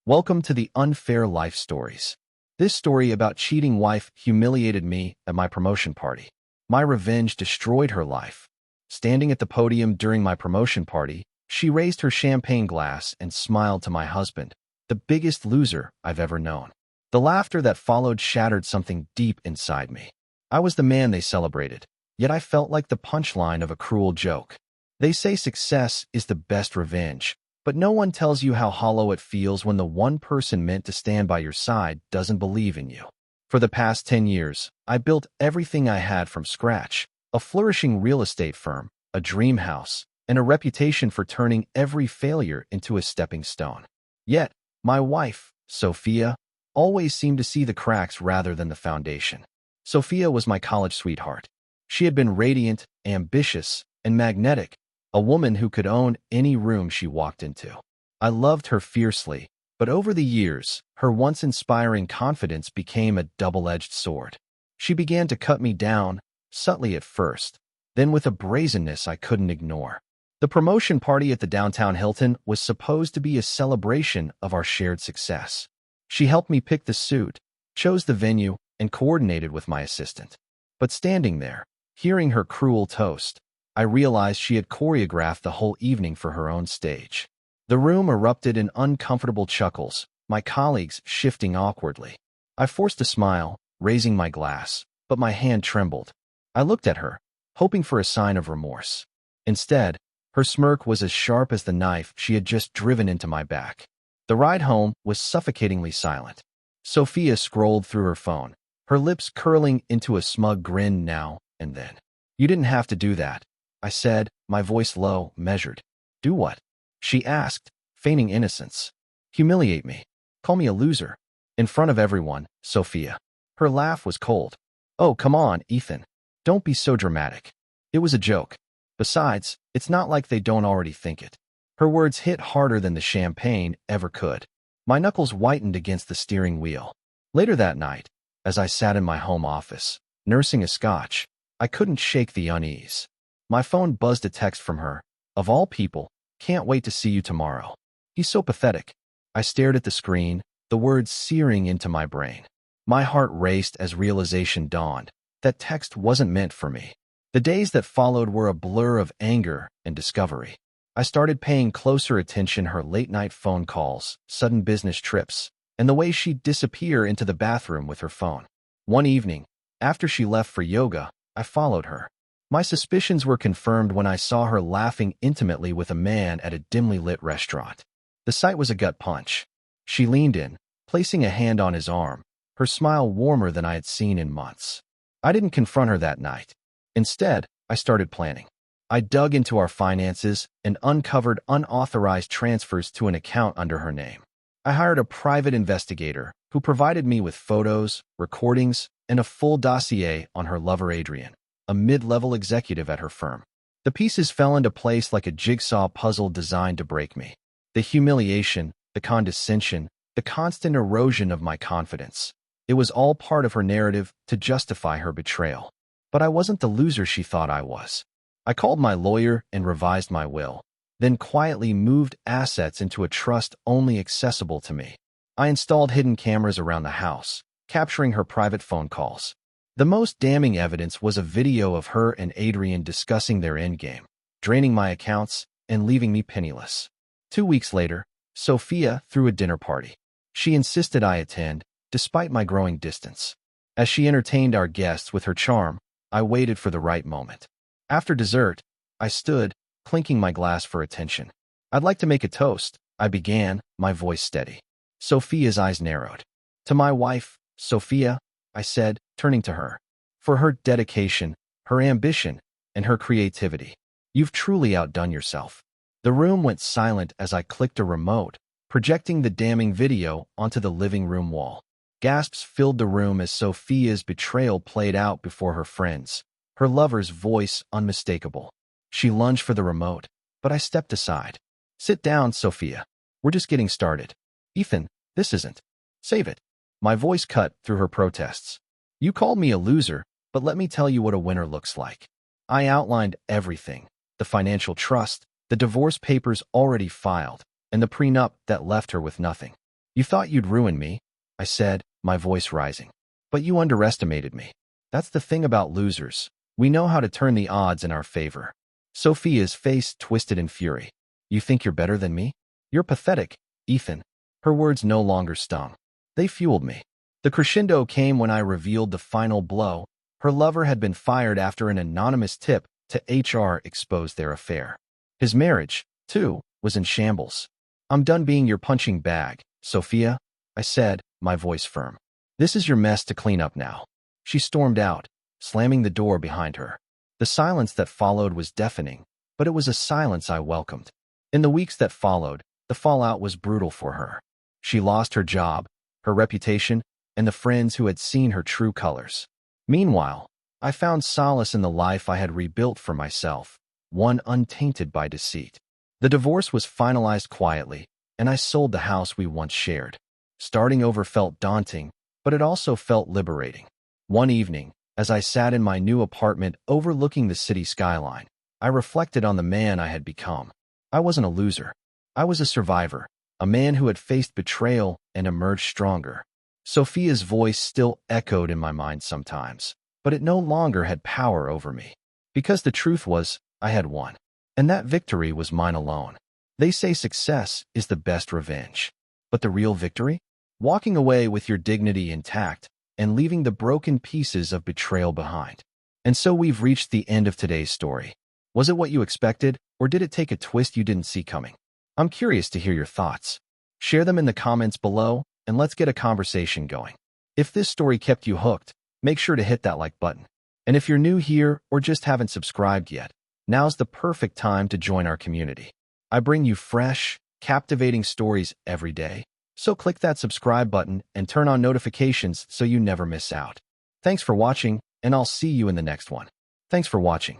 Welcome to the Unfair Life Stories. This story about cheating wife humiliated me at my promotion party. My revenge destroyed her life. Standing at the podium during my promotion party, she raised her champagne glass and smiled to my husband, the biggest loser I've ever known. The laughter that followed shattered something deep inside me. I was the man they celebrated, yet I felt like the punchline of a cruel joke. They say success is the best revenge, but no one tells you how hollow it feels when the one person meant to stand by your side doesn't believe in you. For the past 10 years, I built everything I had from scratch: a flourishing real estate firm, a dream house, and a reputation for turning every failure into a stepping stone. Yet, my wife, Sophia, always seemed to see the cracks rather than the foundation. Sophia was my college sweetheart. She had been radiant, ambitious, and magnetic, a woman who could own any room she walked into. I loved her fiercely, but over the years, her once inspiring confidence became a double-edged sword. She began to cut me down, subtly at first, then with a brazenness I couldn't ignore. The promotion party at the downtown Hilton was supposed to be a celebration of our shared success. She helped me pick the suit, chose the venue, and coordinated with my assistant. But standing there, hearing her cruel toast, I realized she had choreographed the whole evening for her own stage. The room erupted in uncomfortable chuckles, my colleagues shifting awkwardly. I forced a smile, raising my glass, but my hand trembled. I looked at her, hoping for a sign of remorse. Instead, her smirk was as sharp as the knife she had just driven into my back. The ride home was suffocatingly silent. Sophia scrolled through her phone, her lips curling into a smug grin now and then. "You didn't have to do that," I said, my voice low, measured. "Do what?" she asked, feigning innocence. "Humiliate me. Call me a loser. In front of everyone, Sophia." Her laugh was cold. "Oh, come on, Ethan. Don't be so dramatic. It was a joke. Besides, it's not like they don't already think it." Her words hit harder than the champagne ever could. My knuckles whitened against the steering wheel. Later that night, as I sat in my home office, nursing a scotch, I couldn't shake the unease. My phone buzzed a text from her. "Of all people, can't wait to see you tomorrow." He's so pathetic. I stared at the screen, the words searing into my brain. My heart raced as realization dawned. That text wasn't meant for me. The days that followed were a blur of anger and discovery. I started paying closer attention her late-night phone calls, sudden business trips, and the way she'd disappear into the bathroom with her phone. One evening, after she left for yoga, I followed her. My suspicions were confirmed when I saw her laughing intimately with a man at a dimly lit restaurant. The sight was a gut punch. She leaned in, placing a hand on his arm, her smile warmer than I had seen in months. I didn't confront her that night. Instead, I started planning. I dug into our finances and uncovered unauthorized transfers to an account under her name. I hired a private investigator who provided me with photos, recordings, and a full dossier on her lover Adrian, a mid-level executive at her firm. The pieces fell into place like a jigsaw puzzle designed to break me. The humiliation, the condescension, the constant erosion of my confidence. It was all part of her narrative to justify her betrayal. But I wasn't the loser she thought I was. I called my lawyer and revised my will, then quietly moved assets into a trust only accessible to me. I installed hidden cameras around the house, capturing her private phone calls. The most damning evidence was a video of her and Adrian discussing their endgame, draining my accounts and leaving me penniless. 2 weeks later, Sophia threw a dinner party. She insisted I attend, despite my growing distance. As she entertained our guests with her charm, I waited for the right moment. After dessert, I stood, clinking my glass for attention. "I'd like to make a toast," I began, my voice steady. Sophia's eyes narrowed. "To my wife, Sophia," I said, turning to her. "For her dedication, her ambition, and her creativity. You've truly outdone yourself." The room went silent as I clicked a remote, projecting the damning video onto the living room wall. Gasps filled the room as Sophia's betrayal played out before her friends, her lover's voice unmistakable. She lunged for the remote, but I stepped aside. "Sit down, Sophia. We're just getting started." "Ethan, this isn't." "Save it." My voice cut through her protests. "You called me a loser, but let me tell you what a winner looks like." I outlined everything: the financial trust, the divorce papers already filed, and the prenup that left her with nothing. You thought you'd ruin me, I said, my voice rising. But you underestimated me. That's the thing about losers. We know how to turn the odds in our favor. Sophia's face twisted in fury. You think you're better than me? You're pathetic, Ethan. Her words no longer stung. They fueled me. The crescendo came when I revealed the final blow. Her lover had been fired after an anonymous tip to HR exposed their affair. His marriage, too, was in shambles. I'm done being your punching bag, Sophia, I said, my voice firm. This is your mess to clean up now. She stormed out, slamming the door behind her. The silence that followed was deafening, but it was a silence I welcomed. In the weeks that followed, the fallout was brutal for her. She lost her job, her reputation, and the friends who had seen her true colors. Meanwhile, I found solace in the life I had rebuilt for myself, one untainted by deceit. The divorce was finalized quietly, and I sold the house we once shared. Starting over felt daunting, but it also felt liberating. One evening, as I sat in my new apartment overlooking the city skyline, I reflected on the man I had become. I wasn't a loser. I was a survivor, a man who had faced betrayal and emerged stronger. Sophia's voice still echoed in my mind sometimes, but it no longer had power over me. Because the truth was, I had won. And that victory was mine alone. They say success is the best revenge. But the real victory? Walking away with your dignity intact and leaving the broken pieces of betrayal behind. And so we've reached the end of today's story. Was it what you expected, or did it take a twist you didn't see coming? I'm curious to hear your thoughts. Share them in the comments below, and let's get a conversation going. If this story kept you hooked, make sure to hit that like button. And if you're new here or just haven't subscribed yet, now's the perfect time to join our community. I bring you fresh, captivating stories every day, so click that subscribe button and turn on notifications so you never miss out. Thanks for watching, and I'll see you in the next one. Thanks for watching.